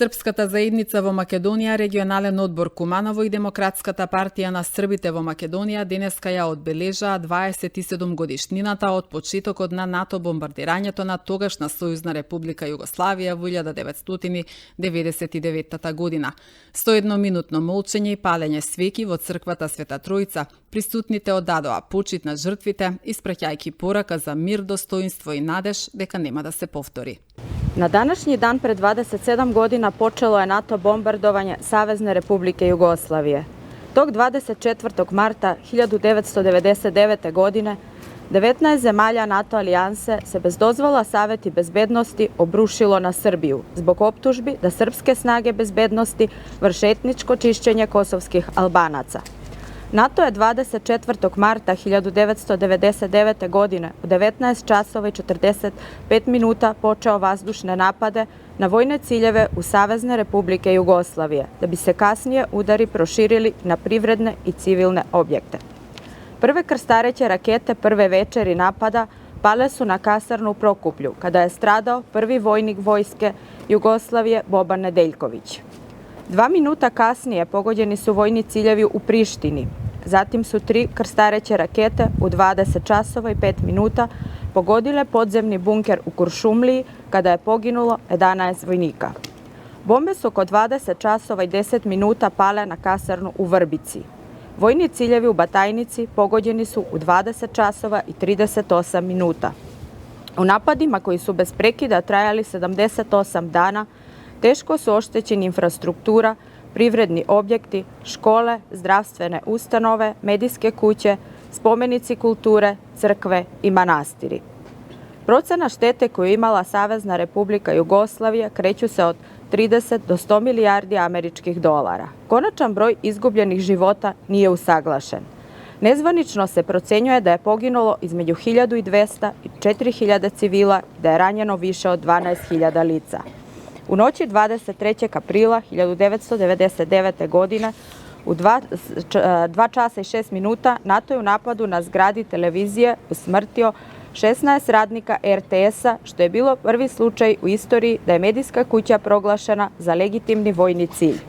Српската заедница во Македонија, регионален одбор Куманово и Демократската партија на србите во Македонија денеска ја одбележаа 27 годишнината од почетокот на НАТО бомбардирањето на тогашна Сојузна република Југославија во 1999 година. 101-минутно молчење и палење свеќи во црквата Света Тројца, присутните оддадоа почит на жртвите, испраќајќи порака за мир, достоинство и надеж дека нема да се повтори. Na današnji dan pred 27 godina počelo je NATO bombardovanje Savezne Republike Jugoslavije. Tog 24. marta 1999. godine 19 zemalja NATO alijanse se bez dozvola Saveti bezbednosti obrušilo na Srbiju zbog optužbi da srpske snage bezbednosti vrše etničko čišćenje kosovskih Albanaca. NATO je 24. marta 1999. godine u 19 časova i 45 minuta počeo vazdušne napade na vojne ciljeve u Savezne Republike Jugoslavije, da bi se kasnije udari proširili na privredne i civilne objekte. Prve krstareće rakete prve večeri napada pale su na kasarnu u Prokuplju, kada je stradao prvi vojnik vojske Jugoslavije Boban Nedeljković. 2 minuta kasnije pogođeni su vojni ciljevi u Prištini. Zatim su 3 krstareće rakete u 20 časova i 5 minuta pogodile podzemni bunker u Kuršumliji kada je poginulo 11 vojnika. Bombe su oko 20 časova i 10 minuta pale na kasarnu u Vrbici. Vojni ciljevi u Batajnici pogođeni su u 20 časova i 38 minuta. U napadima koji su bez prekida trajali 78 dana, teško su oštećeni infrastruktura, privredni objekti, škole, zdravstvene ustanove, medijske kuće, spomenici kulture, crkve i manastiri. Procena štete koju je imala Savezna Republika Jugoslavija kreću se od 30 do 100 milijardi američkih dolara. Konačan broj izgubljenih života nije usaglašen. Nezvanično se procenjuje da je poginulo između 1200 i 4000 civila i da je ranjeno više od 12.000 lica. U noći 23. aprila 1999. godine u 2 časa i 6 minuta NATO je u napadu na zgradi televizije usmrtio 16 radnika RTS-a, što je bilo prvi slučaj u istoriji da je medijska kuća proglašena za legitimni vojni cilj.